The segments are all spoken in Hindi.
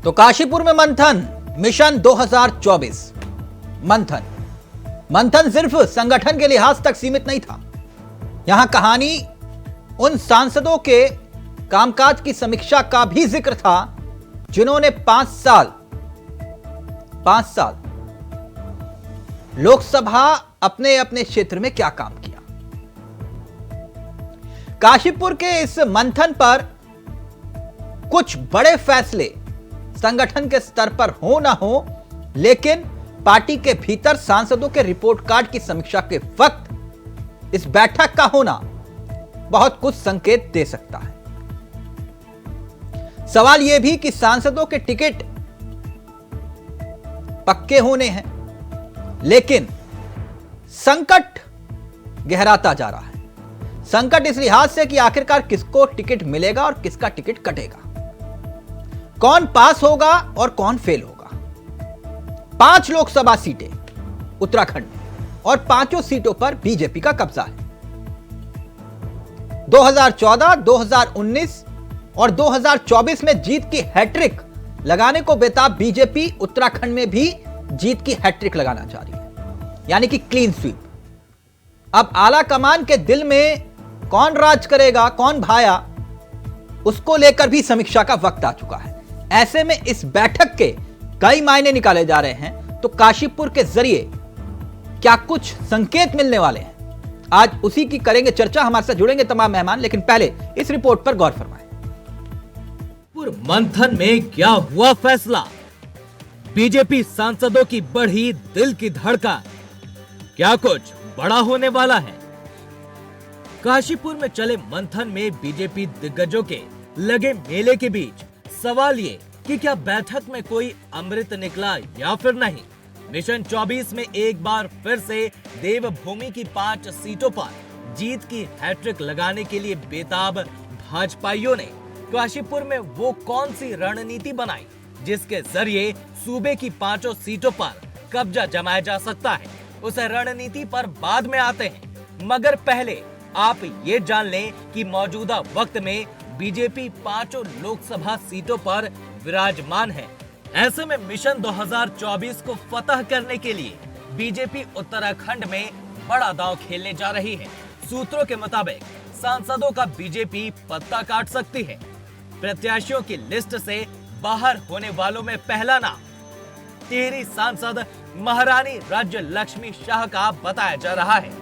तो काशीपुर में मंथन मिशन 2024। मंथन सिर्फ संगठन के लिहाज तक सीमित नहीं था। यहां कहानी उन सांसदों के कामकाज की समीक्षा का भी जिक्र था जिन्होंने 5 साल लोकसभा अपने अपने क्षेत्र में क्या काम किया। काशीपुर के इस मंथन पर कुछ बड़े फैसले संगठन के स्तर पर हो ना हो, लेकिन पार्टी के भीतर सांसदों के रिपोर्ट कार्ड की समीक्षा के वक्त इस बैठक का होना बहुत कुछ संकेत दे सकता है। सवाल यह भी कि सांसदों के टिकट पक्के होने हैं, लेकिन संकट गहराता जा रहा है। संकट इस लिहाज से कि आखिरकार किसको टिकट मिलेगा और किसका टिकट कटेगा, कौन पास होगा और कौन फेल होगा। 5 लोकसभा सीटें उत्तराखंड में और 5 सीटों पर बीजेपी का कब्जा है। 2014, 2019 और 2024 में जीत की हैट्रिक लगाने को बेताब बीजेपी उत्तराखंड में भी जीत की हैट्रिक लगाना चाह रही है, यानी कि क्लीन स्वीप। अब आला कमान के दिल में कौन राज करेगा, कौन भाया, उसको लेकर भी समीक्षा का वक्त आ चुका है। ऐसे में इस बैठक के कई मायने निकाले जा रहे हैं, तो काशीपुर के जरिए क्या कुछ संकेत मिलने वाले हैं, आज उसी की करेंगे चर्चा। हमारे साथ जुड़ेंगे तमाम मेहमान, लेकिन पहले इस रिपोर्ट पर गौर फरमाएं। मंथन में क्या हुआ फैसला? बीजेपी सांसदों की बढ़ी दिल की धड़कन, क्या कुछ बड़ा होने वाला है? काशीपुर में चले मंथन में बीजेपी दिग्गजों के लगे मेले के बीच सवाल ये कि क्या बैठक में कोई अमृत निकला या फिर नहीं। मिशन 24 में एक बार फिर से देवभूमि की 5 सीटों पर जीत की हैट्रिक लगाने के लिए बेताब भाजपाइयों ने काशीपुर में वो कौन सी रणनीति बनाई जिसके जरिए सूबे की 5 सीटों पर कब्जा जमाया जा सकता है। उस रणनीति पर बाद में आते हैं, मगर पहले आप ये जान लें कि मौजूदा वक्त में बीजेपी 5 लोकसभा सीटों पर विराजमान है। ऐसे में मिशन 2024 को फतह करने के लिए बीजेपी उत्तराखंड में बड़ा दांव खेलने जा रही है। सूत्रों के मुताबिक सांसदों का बीजेपी पत्ता काट सकती है। प्रत्याशियों की लिस्ट से बाहर होने वालों में पहला नाम टिहरी सांसद महारानी राज्य लक्ष्मी शाह का बताया जा रहा है।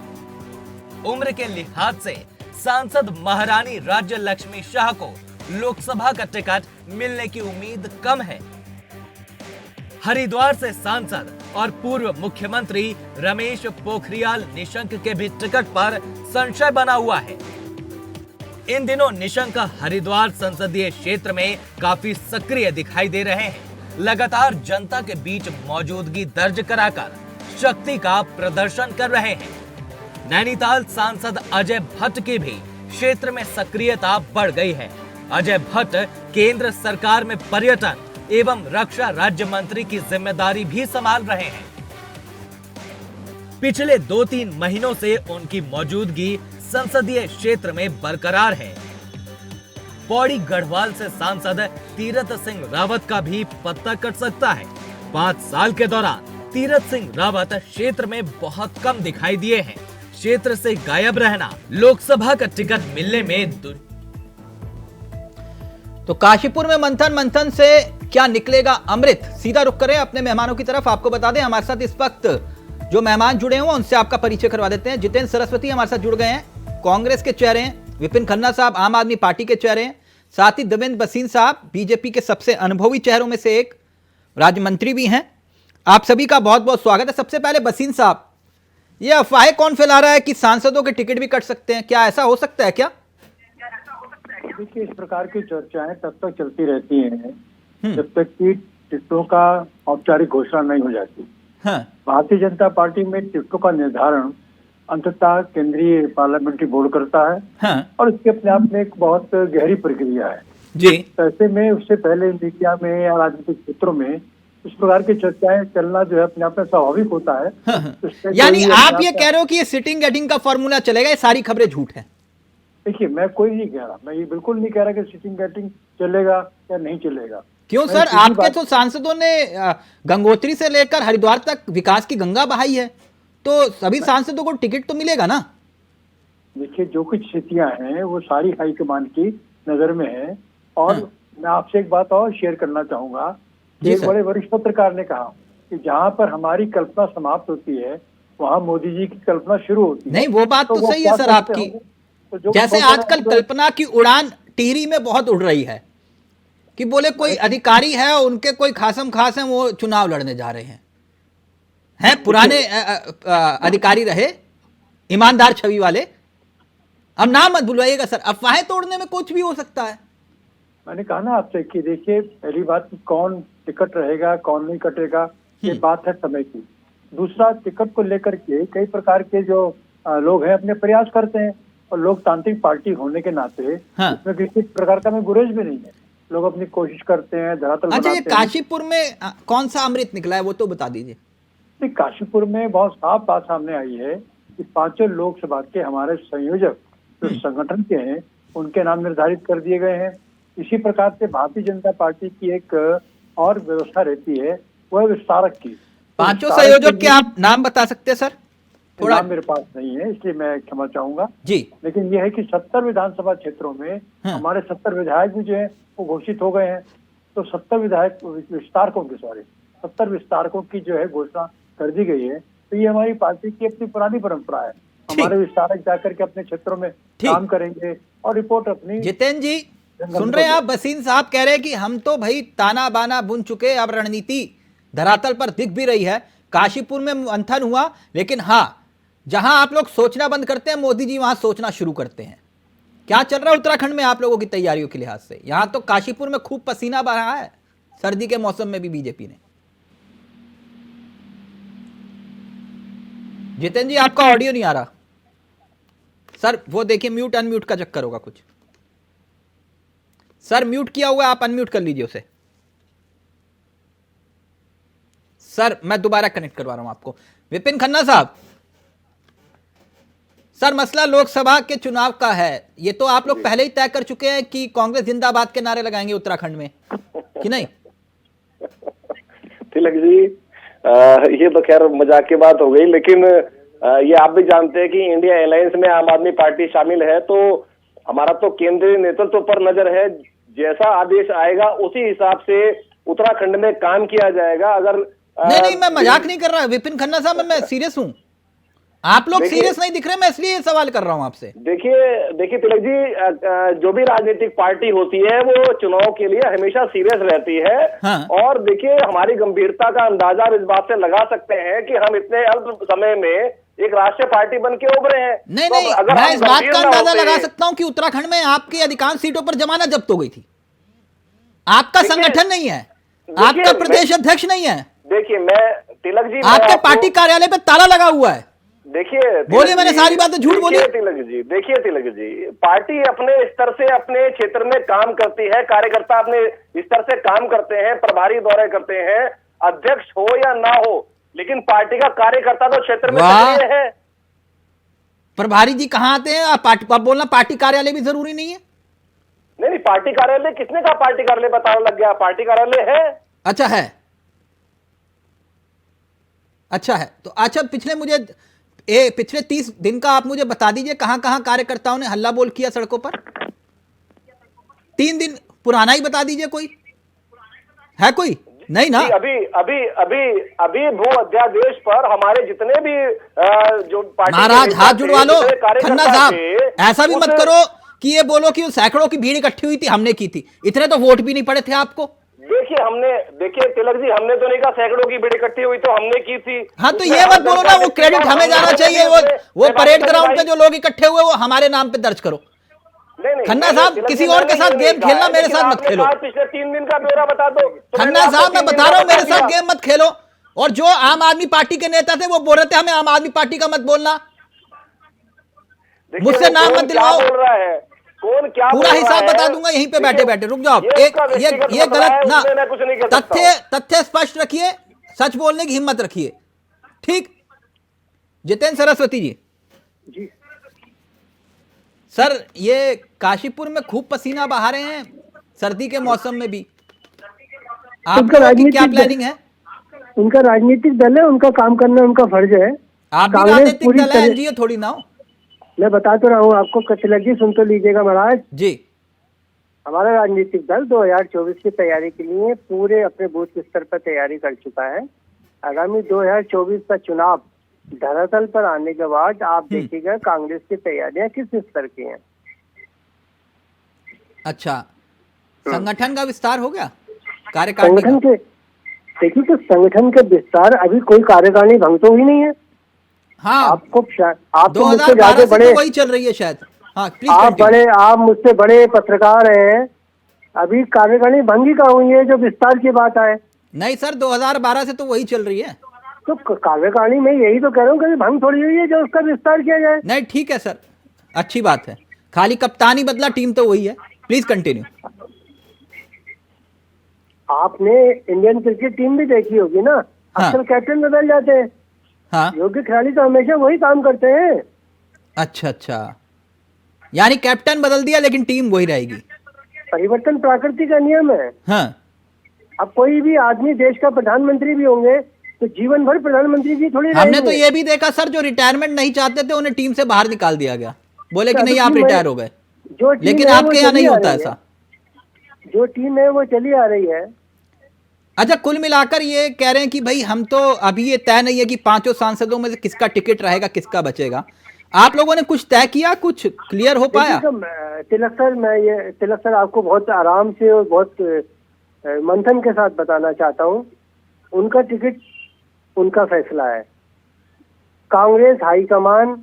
उम्र के लिहाज से सांसद महारानी राज्य लक्ष्मी शाह को लोकसभा का टिकट मिलने की उम्मीद कम है। हरिद्वार से सांसद और पूर्व मुख्यमंत्री रमेश पोखरियाल निशंक के भी टिकट पर संशय बना हुआ है। इन दिनों निशंक हरिद्वार संसदीय क्षेत्र में काफी सक्रिय दिखाई दे रहे हैं। लगातार जनता के बीच मौजूदगी दर्ज कराकर शक्ति का प्रदर्शन कर रहे हैं। नैनीताल सांसद अजय भट्ट की भी क्षेत्र में सक्रियता बढ़ गई है। अजय भट्ट केंद्र सरकार में पर्यटन एवं रक्षा राज्य मंत्री की जिम्मेदारी भी संभाल रहे हैं। पिछले 2-3 महीनों से उनकी मौजूदगी संसदीय क्षेत्र में बरकरार है। पौड़ी गढ़वाल से सांसद तीरथ सिंह रावत का भी पत्ता कट सकता है। 5 साल के दौरान तीरथ सिंह रावत क्षेत्र में बहुत कम दिखाई दिए हैं। क्षेत्र से गायब रहना लोकसभा का टिकट मिलने में तो काशीपुर में मंथन से क्या निकलेगा अमृत। सीधा रुख करें अपने मेहमानों की तरफ। आपको बता दें हमारे साथ इस वक्त जो मेहमान जुड़े हुए उनसे आपका परिचय करवा देते हैं। जितेंद्र सरस्वती हमारे साथ जुड़ गए हैं, कांग्रेस के चेहरे हैं। विपिन खन्ना साहब आम आदमी पार्टी के चेहरे हैं। साथ ही देवेंद्र भसीन साहब बीजेपी के सबसे अनुभवी चेहरों में से एक, राज्य मंत्री भी हैं। आप सभी का बहुत बहुत स्वागत है। सबसे पहले भसीन साहब, ये अफवाहें कौन फैला रहा है कि सांसदों के टिकट भी कट सकते हैं, क्या ऐसा हो सकता है क्या? देखिए, इस प्रकार की चर्चाएं तब तक चलती रहती हैं जब तक कि टिकटों का औपचारिक घोषणा नहीं हो जाती। हाँ। भारतीय जनता पार्टी में टिकटों का निर्धारण अंततः केंद्रीय पार्लियामेंट्री बोर्ड करता है। हाँ। और इसके अपने आप में एक बहुत गहरी प्रक्रिया है जी। ऐसे में उससे पहले मीडिया में या राजनीतिक क्षेत्रों में इस प्रकार की चर्चाएं चलना जो है अपने आप में स्वाभाविक होता है। हाँ। यानी आप ये कह रहे हो कि ये सिटिंग गेटिंग का फॉर्मूला चलेगा, ये सारी खबरें झूठ है? देखिए, मैं कोई नहीं कह रहा, मैं ये बिल्कुल नहीं कह रहा कि सिटिंग गेटिंग चलेगा या नहीं चलेगा। क्यों मैं सर, सीधी आपके बात- तो सांसदों ने गंगोत्री से लेकर हरिद्वार तक विकास की गंगा बहाई है, तो सभी सांसदों को टिकट तो मिलेगा ना। देखिए, जो कुछ स्थितियां हैं वो सारी हाईकमान की नजर में है। और हाँ। मैं आपसे एक बात और शेयर करना चाहूंगा जी कि एक सर। बड़े वरिष्ठ पत्रकार ने कहा कि जहां पर हमारी कल्पना समाप्त होती है वहां मोदी जी की कल्पना शुरू होती है। नहीं, वो बात तो सही है क्या सर करते आपकी। होंगे? तो जो जैसे सोच रहे हैं आजकल हम लोग- कल्पना की उड़ान टिहरी में बहुत उड़ रही है कि बोले कोई अधिकारी है, उनके कोई खासम खास हैं, वो चुनाव लड़ने जा रहे हैं पुराने अधिकारी रहे, ईमानदार छवि वाले। अब नाम मत बुलवाइएगा सर, अफवाहें तोड़ने में कुछ भी हो सकता है। मैंने कहा ना आपसे कि देखिए, पहली बात कि कौन टिकट रहेगा कौन नहीं कटेगा, ये बात है समय की। दूसरा, टिकट को लेकर के कई प्रकार के जो लोग हैं अपने प्रयास करते हैं, और लोकतांत्रिक पार्टी होने के नाते हाँ। इसमें किसी प्रकार का मैं गुरेज भी नहीं है। लोग अपनी कोशिश करते हैं, धरातल अच्छा, ये बनाते हैं। काशीपुर में कौन सा अमृत निकला है वो तो बता दीजिए। नहीं, काशीपुर में बहुत साफ बात सामने आई है कि पांचों लोकसभा के हमारे संयोजक जो संगठन के हैं उनके नाम निर्धारित कर दिए गए हैं। इसी प्रकार से भारतीय जनता पार्टी की एक और व्यवस्था रहती है, वह विस्तारक की। पांचों विस्तारक संयोजक के लिए- आप नाम बता सकते हैं सर थोड़ा? नाम मेरे पास नहीं है, इसलिए मैं क्षमा चाहूंगा जी। लेकिन यह है कि 70 विधानसभा क्षेत्रों में हाँ। हमारे 70 विधायक भी जो है वो घोषित हो गए हैं। तो 70 विधायक विस्तारकों की 70 विस्तारकों की जो है घोषणा कर दी गई है। तो ये हमारी पार्टी की अपनी पुरानी परंपरा है। हमारे विस्तारक जाकर के अपने क्षेत्रों में काम करेंगे और रिपोर्ट अपनी। जितेंद्र जी सुन रहे हैं आप? बसीन साहब कह रहे हैं कि हम तो भाई ताना बाना बुन चुके, अब रणनीति धरातल पर दिख भी रही है। काशीपुर में मंथन हुआ, लेकिन हाँ, जहां आप लोग सोचना बंद करते हैं, मोदी जी वहां सोचना शुरू करते हैं। क्या चल रहा है उत्तराखंड में आप लोगों की तैयारियों के लिहाज से? यहां तो काशीपुर में खूब पसीना बह रहा है सर्दी के मौसम में भी बीजेपी ने। जितेंद्र जी आपका ऑडियो नहीं आ रहा सर, वो देखिए म्यूट अनम्यूट का चक्कर होगा कुछ। सर म्यूट किया हुआ है, आप अनम्यूट कर लीजिए उसे। सर मैं दोबारा कनेक्ट करवा रहा हूं आपको। विपिन खन्ना साहब, सर मसला लोकसभा के चुनाव का है, ये तो आप लोग पहले ही तय कर चुके हैं कि कांग्रेस जिंदाबाद के नारे लगाएंगे उत्तराखंड में, कि नहीं? तिलक जी, ये तो खैर मजाक की बात हो गई, लेकिन ये आप भी जानते हैं कि इंडिया अलायंस में आम आदमी पार्टी शामिल है, तो हमारा तो केंद्रीय नेतृत्व पर नजर है। जैसा आदेश आएगा उसी हिसाब से उत्तराखंड में काम किया जाएगा। अगर नहीं, मैं मजाक नहीं कर रहा विपिन खन्ना साहब, मैं सीरियस हूं। आप लोग सीरियस नहीं दिख रहे, मैं इसलिए ये सवाल कर रहा हूं आपसे। देखिए तिलक जी, जो भी राजनीतिक पार्टी होती है वो चुनाव के लिए हमेशा सीरियस रहती है। हाँ। और देखिए, हमारी गंभीरता का अंदाजा इस बात से लगा सकते हैं कि हम इतने अल्प समय में एक राष्ट्रीय पार्टी बन के उभरे हैं। नहीं, तो अगर मैं हम इस बात गंभीर का ना अंदाजा होते- लगा सकता हूं कि उत्तराखंड में आपकी अधिकांश सीटों पर जमानत जब्त हो गई थी। आपका देखिए- संगठन नहीं है, देखिए, आपका प्रदेश अध्यक्ष नहीं है, देखिए मैं तिलक जी, मैं आपके आपको- पार्टी कार्यालय पे ताला लगा हुआ है। देखिए तिलक बोलिए, मैंने जी, सारी बातें झूठ बोली? देखिए तिलक जी, पार्टी अपने स्तर से अपने क्षेत्र में काम करती है, कार्यकर्ता अपने स्तर से काम करते हैं, प्रभारी दौरे करते हैं, अध्यक्ष हो या ना हो, लेकिन पार्टी का कार्यकर्ता तो क्षेत्र में वाह। सक्रिय है। प्रभारी जी कहां आते हैं? आप बोलना पार्टी कार्यालय भी जरूरी नहीं है? नहीं, पार्टी कार्यालय किसने कहा? पार्टी कार्यालय बताने लग गया, पार्टी कार्यालय है। अच्छा है, अच्छा है। तो अच्छा, पिछले 30 दिन का आप मुझे बता दीजिए, कहां कहां कार्यकर्ताओं ने हल्ला बोल किया सड़कों पर? 3 दिन पुराना ही बता दीजिए, कोई है? कोई नहीं ना? जी, अभी भू अध्यादेश पर हमारे जितने भी जो पार्टी के महाराज नेता हाथ थे, जुड़वा लो। जितने कार्यकर्ता खन्ना साहब थे, ऐसा भी मत उस- करो कि ये बोलो कि सैकड़ों की भीड़ इकट्ठी हुई थी, हमने की थी। इतने तो वोट भी नहीं पड़े थे आपको। देखिए तिलक जी, हमने तो नहीं कहा सैकड़ों की भीड़ इकट्ठी हुई, तो हमने की थी। हाँ, तो ये मत बोलो ना, वो क्रेडिट हमें जाना चाहिए। वो परेड ग्राउंड पे जो लोग इकट्ठे हुए वो हमारे नाम पे दर्ज करो। नहीं, खन्ना साहब, किसी और के साथ गेम खेलना मेरे साथ मत खेलो। पिछले 3 दिन का ब्यौरा बता दो। खन्ना साहब, मैं बता रहा हूं, मेरे साथ गेम मत खेलो। और जो आम आदमी पार्टी के नेता थे वो बोल रहे थे हमें आम आदमी पार्टी का मत बोलना, मुझसे नाम मत दिलवाओ। बोल रहा है कौन, क्या पूरा हिसाब बता दूंगा यहीं पे बैठे बैठे। रुक जाओ, ये गलत ना, तथ्य स्पष्ट रखिए, सच बोलने की हिम्मत रखिए, ठीक? जितेंद्र सरस्वती जी, जी, सर ये काशीपुर में खूब पसीना बहा रहे हैं सर्दी के मौसम में भी। आप उनका लोगों की क्या राजनीतिक प्लानिंग है? उनका राजनीतिक दल है, उनका काम करना उनका फर्ज है। आप भी कांग्रेस राजनीतिक पूरी दल है, तरह, एनजीओ थोड़ी ना हो। मैं बता तो रहा हूँ आपको, तिलक जी सुन तो लीजिएगा महाराज। जी। हमारा राजनीतिक दल 2024 की तैयारी के लिए पूरे अपने बूथ स्तर पर तैयारी कर चुका है। आगामी 2024 का चुनाव धरातल पर आने के बाद आप देखिएगा कांग्रेस की तैयारियां किस स्तर की हैं। अच्छा, संगठन का विस्तार हो गया, कार्यकारिणी संगठन का? के देखिए, तो संगठन के विस्तार, अभी कोई कार्यकारिणी भंग तो हुई नहीं है। हाँ, आप तो मुझसे 2012 ज्यादा से बड़े, तो वही चल रही है शायद। हाँ, प्लीज आप कंटिन्यू। आप मुझसे बड़े पत्रकार हैं। अभी कार्यकारिणी भंग ही का हुई है जो विस्तार की बात आए। नहीं सर, 2012 से तो वही चल रही है। तो कार्यकारिणी में यही तो कह रहा हूँ, कभी भंग थोड़ी हुई है जो उसका विस्तार किया जाए। नहीं ठीक है सर, अच्छी बात है, खाली कप्तानी बदला, टीम तो वही है। Please continue. आपने इंडियन क्रिकेट टीम भी देखी होगी ना, हाँ। अक्सर कैप्टन बदल जाते हैं। हाँ, योग्य खिलाड़ी तो हमेशा वही काम करते हैं। अच्छा अच्छा, यानी कैप्टन बदल दिया लेकिन टीम वही रहेगी। परिवर्तन प्रकृति का नियम है। हाँ, अब कोई भी आदमी देश का प्रधानमंत्री भी होंगे तो जीवन भर प्रधानमंत्री जी थोड़ी हमने रहेंगे। तो ये भी देखा सर, जो रिटायरमेंट नहीं चाहते थे उन्हें टीम से बाहर निकाल दिया गया, बोले कि तो नहीं आप टीम में- रिटायर हो गए। जो टीम लेकिन है वो आपके यहाँ चली नहीं आ होता रही है। ऐसा। जो टीम है वो चली आ रही है। अच्छा, कुल मिलाकर ये कह रहे हैं कि भाई हम तो अभी ये तय नहीं है कि पांचों सांसदों में से किसका टिकट रहेगा, किसका बचेगा। आप लोगों ने कुछ तय किया, कुछ क्लियर हो पाया? देखिए, तिलक सर आपको बहुत आराम से और बहुत मंथन के साथ बताना चाहता हूँ। उनका टिकट उनका फैसला है। कांग्रेस हाईकमान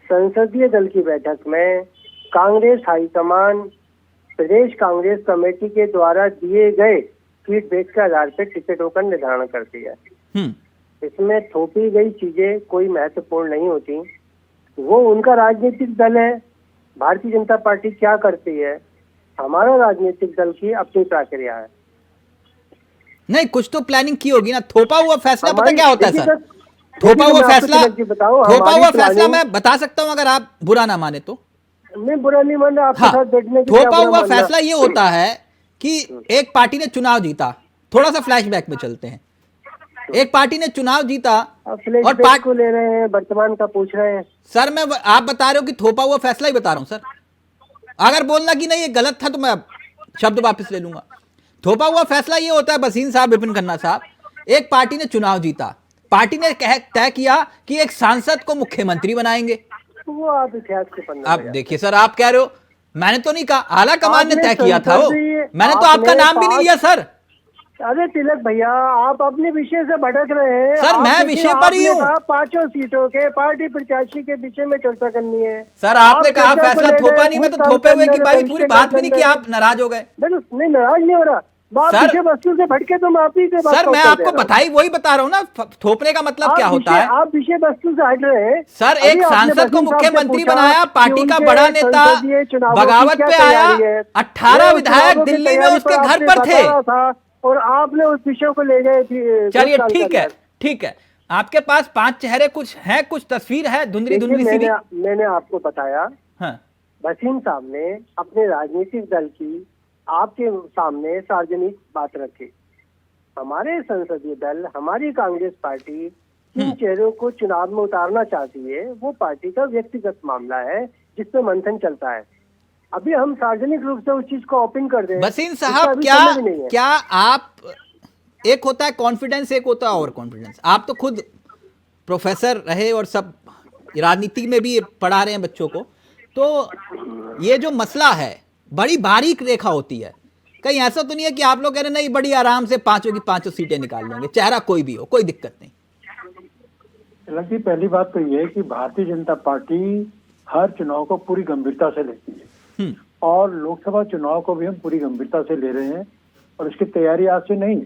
संसदीय दल की बैठक में कांग्रेस हाईकमान प्रदेश कांग्रेस कमेटी के द्वारा दिए गए फीडबैक के आधार पर टिकटों का निर्धारण करती है। इसमें थोपी गई चीजें कोई महत्वपूर्ण नहीं होती। वो उनका राजनीतिक दल है, भारतीय जनता पार्टी क्या करती है, हमारा राजनीतिक दल की अपनी प्रक्रिया है। नहीं, कुछ तो प्लानिंग की होगी ना। थोपा हुआ फैसला पता क्या होता है देखिए सर? देखिए थोपा हुआ मैं आपको फैसला, तिलक जी बताऊं, थोपा हमारी हुआ फैसला प्लानिंग- मैं बता सकता हूं अगर आप बुरा ना माने तो। मैं बुरा नहीं मान रहा, आपके हाँ, साथ बैठने की क्या थोपा बुरा हुआ मानना। फैसला ये होता है कि एक पार्टी ने चुनाव जीता। थोड़ा सा फ्लैशबैक में चलते हैं। एक पार्टी ने चुनाव जीता आप और फ्लैशबैक को ले रहे हैं, वर्तमान का पूछ रहे हैं। सर आप बता रहे हो कि थोपा हुआ फैसला ही बता रहा हूं सर। अगर बोलना कि नहीं ये गलत था तो मैं शब्द वापस ले लूंगा। थोपा हुआ फैसला ये होता है वसीम साहब, विपिन खन्ना साहब, एक पार्टी ने चुनाव जीता, पार्टी ने तय किया कि एक सांसद को मुख्यमंत्री बनाएंगे। वो आप इतिहास के पन्ने अब देखिए सर, आप कह रहे हो, मैंने तो नहीं कहा, आला कमान ने आपने तय किया था वो, मैंने तो आपका नाम भी नहीं लिया सर। अरे तिलक भैया, आप अपने विषय से भटक रहे हैं। सर, मैं विषय पर ही हूँ। पांचों सीटों के पार्टी प्रत्याशी के विषय में चर्चा करनी है। सर, आपने आप कहा चर्चा को फैसला ले थोपा गए नहीं, मैं तो खुद थोपे हुए की कांग्रेस भाई के पूरी बात भी नहीं की, अंदर। आप नाराज हो गए। नहीं, नाराज नहीं हो रहा। बात सर- विषय वस्तु से भटके तो माफी से बात सर, मैं कर आपको दे रहा हूं। बधाई वही बता रहा हूं ना, थोपने का मतलब क्या होता है। आप विषय वस्तु से हट रहे हैं। सर, अभी एक आपने सांसद को वसीम साहब से मुख्यमंत्री पूछा बनाया, कि पार्टी का उनके बड़ा नेता संसदीय चुनावों की बगावत क्या पे आया, तैयारी है। 18 मैं विधायक चुनावों की दिल्ली में तैयारी उसके घर आपसे पर बता थे। रहा था और आपने उस विषय को ले गए थी। चलिए, 10 साल ठीक के है, अंदर। ठीक है। आपके पास 5 चेहरे कुछ है, कुछ तस्वीर है, धुंधली देखिए, धुंधली सी भी। मैंने आपको बताया, हाँ, वसीम साहब ने अपने राजनीतिक दल की आपके सामने सार्वजनिक बात रखी। हमारे संसदीय दल, हमारी कांग्रेस पार्टी जिन चेहरों को चुनाव में उतारना चाहती है वो पार्टी का व्यक्तिगत मामला है जिसपे मंथन चलता है। अभी हम सार्वजनिक रूप से उस चीज को ओपन कर दें, वसीम इसका साहब, अभी समय भी नहीं है। क्या आप, एक होता है कॉन्फिडेंस, एक होता है ओवर कॉन्फिडेंस। आप तो खुद प्रोफेसर रहे और सब राजनीति में भी पढ़ा रहे हैं बच्चों को, तो ये जो मसला है बड़ी बारीक रेखा होती है। कहीं ऐसा तो नहीं है कि आप लोग कह रहे नहीं बड़ी आराम से पांचों की पांचों सीटें निकाल लेंगे, चेहरा कोई भी हो, कोई दिक्कत नहीं। तिलक जी, पहली बात तो ये है कि भारतीय जनता पार्टी हर चुनाव को पूरी गंभीरता से लेती है और लोकसभा चुनाव को भी हम पूरी गंभीरता से ले रहे हैं। और इसकी तैयारी आज से नहीं,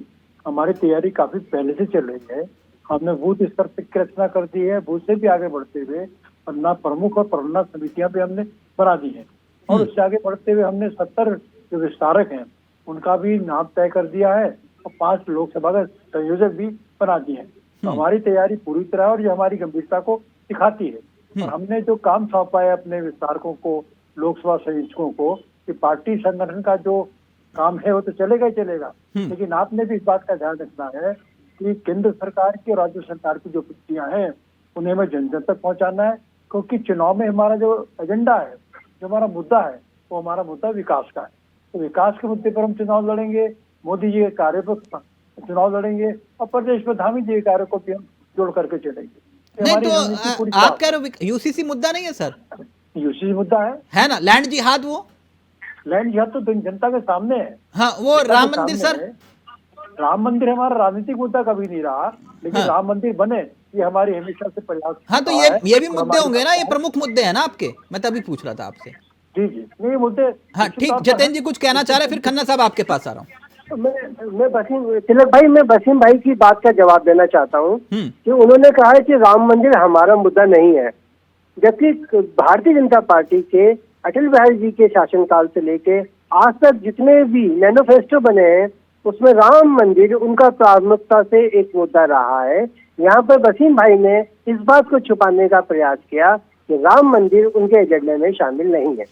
हमारी तैयारी काफी पहले से चल रही है। हमने बूथ स्तर पर की रचना कर दी है, बूथ से भी आगे बढ़ते हुए पन्ना प्रमुख और प्रबंधन समितियां भी हमने बना दी है और उससे आगे बढ़ते हुए हमने 70 जो विस्तारक हैं उनका भी नाम तय कर दिया है और 5 लोकसभा का संयोजक भी बना दिए हैं। तो हमारी तैयारी पूरी तरह और ये हमारी गंभीरता को दिखाती है। और हमने जो काम सौंपा है अपने विस्तारकों को, लोकसभा संयोजकों को, कि पार्टी संगठन का जो काम है वो तो चलेगा ही चलेगा, लेकिन आपने भी इस बात का ध्यान रखना है कि केंद्र सरकार की और राज्य सरकार की जो नीतियां हैं उन्हें हमें जन जन तक पहुंचाना है, क्योंकि चुनाव में हमारा जो एजेंडा है, जो हमारा मुद्दा है, वो हमारा मुद्दा विकास का है। तो विकास के मुद्दे पर हम चुनाव लड़ेंगे, मोदी जी के कार्य पर चुनाव लड़ेंगे और प्रदेश में धामी जी के कार्य को भी हम जोड़ करके चलेंगे। नहीं तो आप कह रहे हो यूसीसी मुद्दा नहीं है सर? यूसीसी मुद्दा है ना, लैंड जिहाद, वो लैंड जिहाद तो जनता के सामने है। हाँ, वो राम मंदिर सर, राम मंदिर हमारा राजनीतिक मुद्दा कभी नहीं रहा, लेकिन राम मंदिर बने ये हमारी हमेशा से प्रयास। हाँ, तो ये भी मुद्दे होंगे ना, ये प्रमुख मुद्दे हैं ना आपके, मैं तभी पूछ रहा था आपसे। जी जी, नहीं मुद्दे। हाँ ठीक, जितेंद्र जी कुछ कहना चाह रहे हैं, फिर खन्ना साहब आपके पास आ रहा हूँ। मैं वसीम भाई की बात का जवाब देना चाहता हूँ कि उन्होंने कहा है कि राम मंदिर हमारा मुद्दा नहीं है, जबकि भारतीय जनता पार्टी के अटल बिहारी जी के शासनकाल से लेके आज तक जितने भी मैनिफेस्टो बने हैं उसमें राम मंदिर उनका प्राथमिकता से एक मुद्दा रहा है। यहाँ पर वसीम भाई ने इस बात को छुपाने का प्रयास किया कि राम मंदिर उनके एजेंडे में शामिल नहीं है।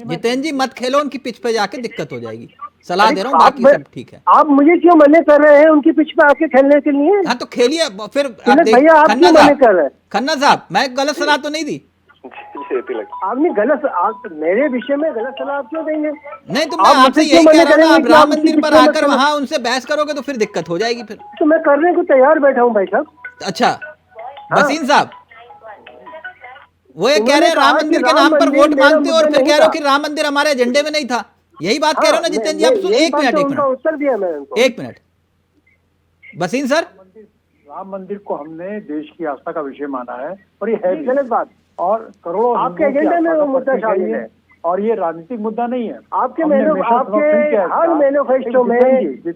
जितेंद्र जी मत खेलो उनकी पिच पे जाके, दिक्कत हो जाएगी, सलाह दे रहा हूँ, बाकी सब ठीक है। आप मुझे क्यों मना कर रहे हैं उनकी पिच पे आके खेलने के लिए? हाँ तो खेलिए फिर। भैया आप क्यों मना कर रहे हैं? खन्ना साहब, मैं गलत सलाह तो नहीं दी? आपने गलत, आप मेरे विषय में गलत सलाह आप क्यों देंगे? नहीं तो मैं आपसे यही कह रहा हूँ, आप राम मंदिर पर आकर वहाँ उनसे बहस करोगे तो फिर दिक्कत हो जाएगी फिर। तो मैं करने को तैयार बैठा हूँ भाई साहब। अच्छा वसीम साहब, वो ये कह रहे हैं राम मंदिर के नाम पर वोट मांगते हो और फिर कह रहे हो कि राम मंदिर हमारे एजेंडे में नहीं था, यही बात कह रहे हो ना जितेंद्र जी? आप एक मिनट वसीम सर, राम मंदिर को हमने देश की आस्था का विषय माना है और ये है गलत बात, और करोड़ों आपके एजेंडे में वो मुद्दा शामिल है और ये राजनीतिक मुद्दा नहीं है। आपके हर मैनिफेस्टो में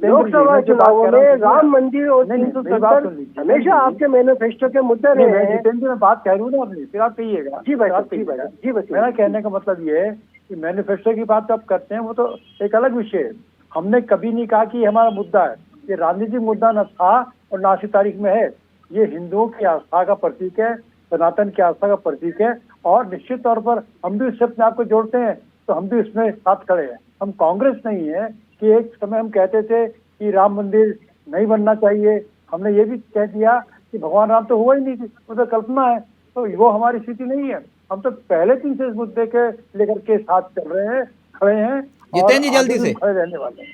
लोकसभा चुनावों में राम मंदिर और 370 हमेशा आपके मैनिफेस्टो के मुद्दे रहे हैं। जितेंद्र मैं बात कह रही हूँ ना अपनी, फिर आप कहिएगा। जी भाई, जी भाई, मेरा कहने का मतलब ये है कि मैनिफेस्टो की बात आप करते हैं वो तो एक अलग विषय है। हमने कभी नहीं कहा कि हमारा मुद्दा है, ये राजनीतिक मुद्दा न था और ना आज तारीख में है। ये हिंदुओं की आस्था का प्रतीक है, सनातन की आस्था का प्रतीक है और निश्चित तौर पर हम भी उससे अपने आप को जोड़ते हैं, तो हम भी उसमें साथ खड़े हैं। हम कांग्रेस नहीं है कि एक समय हम कहते थे कि राम मंदिर नहीं बनना चाहिए, हमने ये भी कह दिया कि भगवान राम तो हुआ ही नहीं, वो तो कल्पना है, तो वो हमारी स्थिति नहीं है। हम तो पहले दिन से इस मुद्दे के लेकर के साथ चल रहे हैं, खड़े हैं, जितेंद्र जी जल्दी से। खड़े रहने वाले हैं।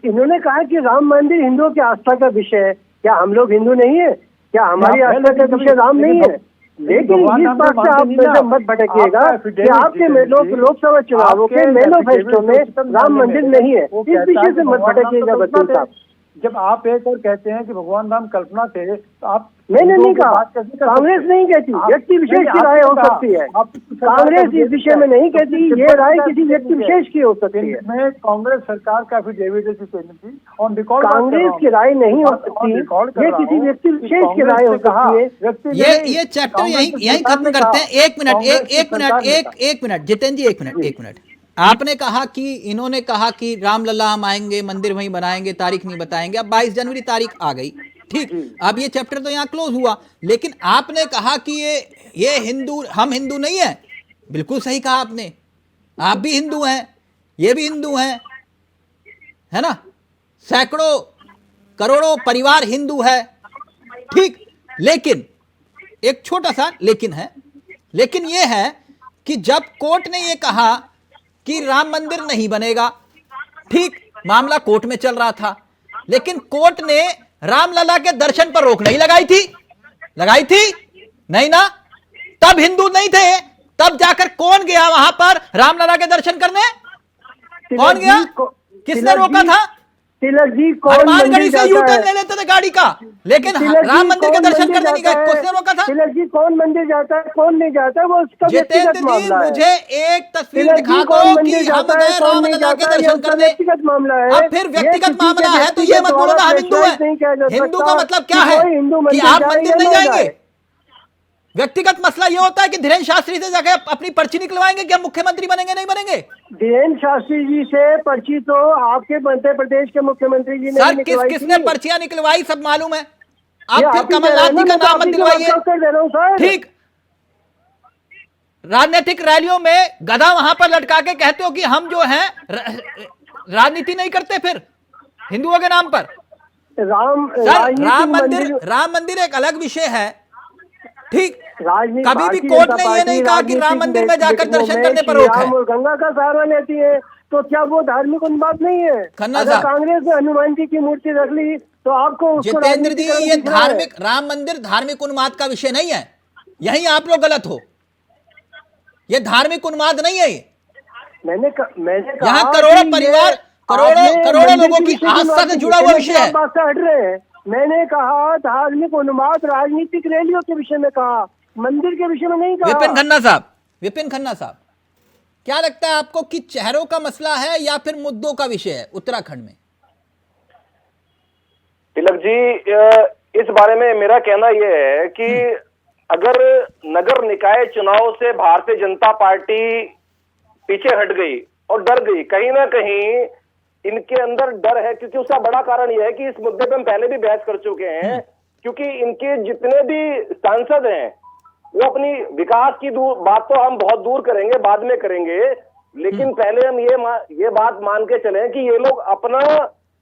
इन्होंने कहा कि राम मंदिर हिंदुओं की आस्था का विषय है, क्या हम लोग हिंदू नहीं है? क्या हमारी आस्था का विषय राम नहीं है? लेकिन इस बात से आप मत भटकिएगा कि आपके लोकसभा चुनावों के मैनिफेस्टो में राम मंदिर नहीं है, इस विषय से मत भटकिएगा बच्चों साहब। जब आप एक और कहते हैं कि भगवान राम कल्पना थे, तो आप मैंने नहीं कहा, कांग्रेस नहीं कहती, व्यक्ति विशेष की राय हो सकती है। कांग्रेस इस विषय में नहीं कहती, ये राय किसी व्यक्ति विशेष की हो सकती है। मैं कांग्रेस सरकार का एफिडेविट ऑन रिकॉर्ड, कांग्रेस की राय नहीं हो सकती, ये किसी व्यक्ति विशेष की राय हो सकती है। ये चैप्टर यही खत्म करते हैं। एक मिनट जितेंद्र जी, एक मिनट। आपने कहा कि इन्होंने कहा कि रामलला हम आएंगे, मंदिर वहीं बनाएंगे, तारीख नहीं बताएंगे। अब 22 जनवरी तारीख आ गई, ठीक, अब ये चैप्टर तो यहाँ क्लोज हुआ, लेकिन आपने कहा कि ये हिंदू, हम हिंदू नहीं है। बिल्कुल सही कहा आपने, आप भी हिंदू हैं, ये भी हिंदू हैं, है ना, सैकड़ों करोड़ों परिवार हिंदू है, ठीक, लेकिन एक छोटा सा लेकिन है, लेकिन ये है कि जब कोर्ट ने ये कहा कि राम मंदिर नहीं बनेगा, ठीक, मामला कोर्ट में चल रहा था, लेकिन कोर्ट ने रामलला के दर्शन पर रोक नहीं लगाई थी? नहीं ना? तब हिंदू नहीं थे, तब जाकर कौन गया वहां पर रामलला के दर्शन करने? कौन गया? किसने रोका था? तिलक जी हनुमानगढ़ी से यू टर्न ले लेते थे गाड़ी का, लेकिन राम मंदिर के दर्शन करने नहीं गए। किसने रोका था? तिलक जी कौन मंदिर जाता है, कौन नहीं जाता है, वो उसका जितेंद्र जी मुझे एक तस्वीर दिखा दो कि हम गए रामलला के दर्शन करने। व्यक्तिगत मामला है। अब फिर व्यक्तिगत मामला है तो ये मत बोलो ना हम हिंदू है। हिंदू का मतलब क्या है कि आप मंदिर नहीं जाएंगे? व्यक्तिगत मसला ये होता है कि धीरेन्द्र शास्त्री से जाकर अपनी पर्ची निकलवाएंगे कि हम मुख्यमंत्री बनेंगे नहीं बनेंगे। धीरेन्द्र शास्त्री जी से पर्ची तो आपके मध्य प्रदेश के मुख्यमंत्री जी ने सर किसने पर्चियां निकलवाई सब मालूम है। अब फिर कमलनाथ जी का नाम मत दिलवाइए, ठीक। राजनीतिक रैलियों में गधा वहां पर लटका के कहते हो कि हम जो हैं राजनीति नहीं करते फिर हिंदुओं के नाम पर। राजनीतिक राम मंदिर एक अलग विषय है, ठीक। राजनीति कभी भी कोर्ट ने ये नहीं कहा कि राम मंदिर में जाकर दर्शन करने पर रोक है। गंगा का सहारा लेती है तो क्या वो धार्मिक उन्माद नहीं है? खन्ना अगर साहब, कांग्रेस ने हनुमान जी की मूर्ति रख ली तो आपको उसको जितेंद्र जी, राजनीतिकरण ये दिख रहा है। धार्मिक राम मंदिर धार्मिक उन्माद का विषय नहीं है, यही आप लोग गलत हो। ये धार्मिक उन्माद नहीं है। मैंने कहा यहाँ करोड़ों कि परिवार, आपने करोड़ों लोगों मंदिर की के विषय आस्था से बात जुड़ा की, हुआ लेकिन विषय है। आप बात से हट रहे हैं। मैंने कहा धार्मिक उन्माद राजनीतिक रैलियों के विषय में कहा, मंदिर के विषय में नहीं कहा। विपिन खन्ना साहब, क्या लगता है आपको कि चेहरों का मसला है या फिर मुद्दों का विषय है उत्तराखंड में? तिलक जी, इस बारे में मेरा कहना यह है कि अगर नगर निकाय चुनाव से भारतीय जनता पार्टी पीछे हट गई और डर गई, कहीं ना कहीं इनके अंदर डर है, क्योंकि उसका बड़ा कारण यह है कि इस मुद्दे पे हम पहले भी बहस कर चुके हैं, क्योंकि इनके जितने भी सांसद हैं वो अपनी विकास की बात तो हम बहुत दूर करेंगे, बाद में करेंगे, लेकिन पहले हम ये बात मान के चले कि ये लोग अपना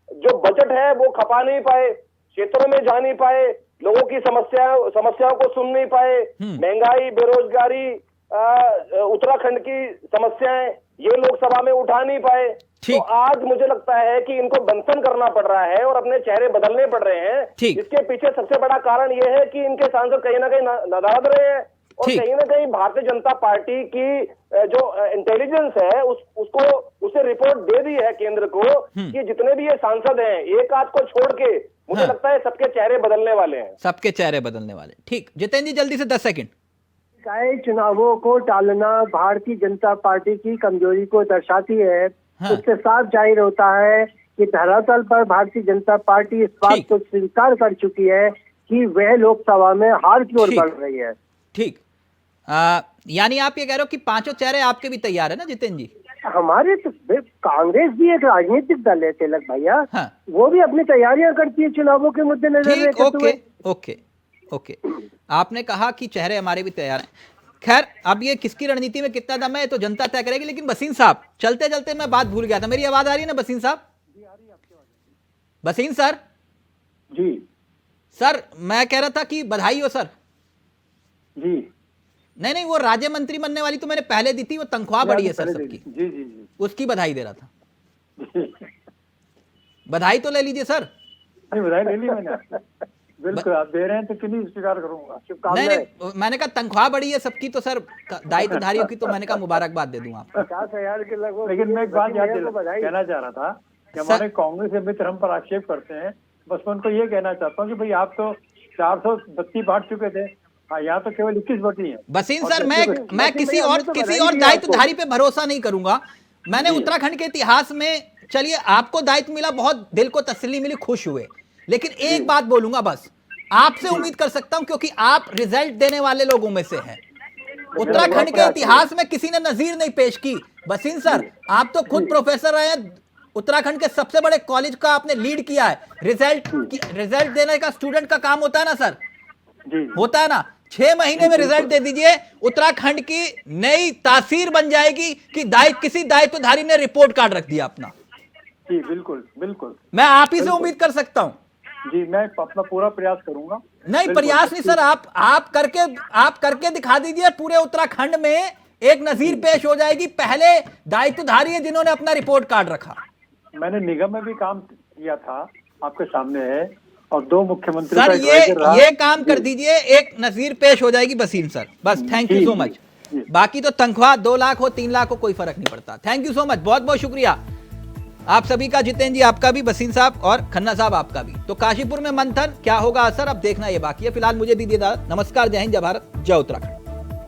जो बजट है वो खपा नहीं पाए, क्षेत्रों में जा नहीं पाए, लोगों की समस्याओं को सुन नहीं पाए, महंगाई, बेरोजगारी, उत्तराखंड की समस्याएं ये लोकसभा में उठा नहीं पाए। तो आज मुझे लगता है कि इनको बंधन करना पड़ रहा है और अपने चेहरे बदलने पड़ रहे हैं। इसके पीछे सबसे बड़ा कारण यह है कि इनके सांसद कहीं ना कहीं नाराज रहे हैं और कहीं ना कहीं भारतीय जनता पार्टी की जो इंटेलिजेंस है उसे रिपोर्ट दे दी है केंद्र को कि जितने भी ये सांसद हैं, एक आध को छोड़ के मुझे लगता है सबके चेहरे बदलने वाले हैं। सबके चेहरे बदलने वाले। ठीक, जितेंद्र जी जल्दी से 10 सेकंड। चुनावों को टालना भारतीय जनता पार्टी की कमजोरी को दर्शाती है। उससे साफ जाहिर होता है कि धरातल पर भारतीय जनता पार्टी इस बात को स्वीकार कर चुकी है कि वह लोकसभा में हार की ओर बढ़ रही है। ठीक, यानी आप ये कह रहे हो कि पांचों चेहरे आपके भी तैयार है ना जितेंद्र जी? हमारे तो कांग्रेस भी एक राजनीतिक दल है तिलक भैया। वो भी अपनी तैयारियां करती है चुनावों के मुद्देनजर। ओके, आपने कहा कि चेहरे हमारे भी तैयार हैं। खैर, अब ये किसकी रणनीति में कितना दम है तो जनता तय करेगी। लेकिन बसीन साहब, चलते चलते मैं बात भूल गया था, मेरी आवाज आ रही है ना बसीन साहब? बसीन सर जी सर, मैं कह रहा था कि बधाई हो सर। जी नहीं, वो राज्य मंत्री बनने वाली तो मैंने पहले दी थी, वो तनख्वाह बढ़ी है सर सबकी। जी जी जी, उसकी बधाई दे रहा था। बधाई तो ले लीजिए सर। बधाई ले ली मैंने। बिल्कुल, आप दे रहे हैं तो क्यों नहीं स्वीकार करूंगा। नहीं, मैंने कहा तनख्वाह बढ़ी है सबकी तो सर दायित्वधारियों की, तो मैंने कहा मुबारकबाद दे दूं आपको। 50,000 के लगभग। लेकिन मैं एक बात याद कहना चाह रहा था कि हमारे कांग्रेस के मित्र हम पर आक्षेप करते हैं, बस मैं उनको ये कहना चाहता हूँ कि भाई आप तो 432 बांट चुके थे, यहाँ तो केवल 21 बटी है। बसीन सर, मैं किसी और दायित्वधारी पे भरोसा नहीं करूंगा। मैंने उत्तराखंड के इतिहास में, चलिए आपको दायित्व मिला, बहुत दिल को तसल्ली मिली, खुश हुए, लेकिन एक बात बोलूंगा बस, आपसे उम्मीद कर सकता हूं क्योंकि आप रिजल्ट देने वाले लोगों में से हैं। उत्तराखंड के इतिहास में किसी ने नजीर नहीं पेश की। बसीन सर, आप तो खुद प्रोफेसर रहे हैं, उत्तराखंड के सबसे बड़े कॉलेज का आपने लीड किया है। रिजल्ट देने का स्टूडेंट का काम होता है ना सर? होता है ना? 6 महीने में रिजल्ट दे दीजिए, उत्तराखंड की नई तासीर बन जाएगी कि किसी दायित्वधारी ने रिपोर्ट कार्ड रख दिया अपना। जी बिल्कुल बिल्कुल, मैं आप ही से उम्मीद कर सकता हूं। जी, मैं अपना पूरा प्रयास करूंगा। नहीं, प्रयास नहीं सर, आप करके दिखा दीजिए। पूरे उत्तराखंड में एक नजीर पेश हो जाएगी, पहले दायित्वधारी है जिन्होंने अपना रिपोर्ट कार्ड रखा। मैंने निगम में भी काम किया था, आपके सामने है, और 2 मुख्यमंत्री सर ये काम कर दीजिए, एक नजीर पेश हो जाएगी बसीम सर, बस। Thank you so much. बाकी तो तनख्वाह 2 लाख हो 3 लाख हो कोई फर्क नहीं पड़ता। थैंक यू सो मच, बहुत बहुत शुक्रिया आप सभी का, जितेंद्र जी आपका भी, बसीन साहब और खन्ना साहब आपका भी। तो काशीपुर में मंथन क्या होगा असर, अब देखना ये बाकी है। फिलहाल मुझे दीजिए नमस्कार, जय हिंद, जय भारत, जय उत्तराखंड।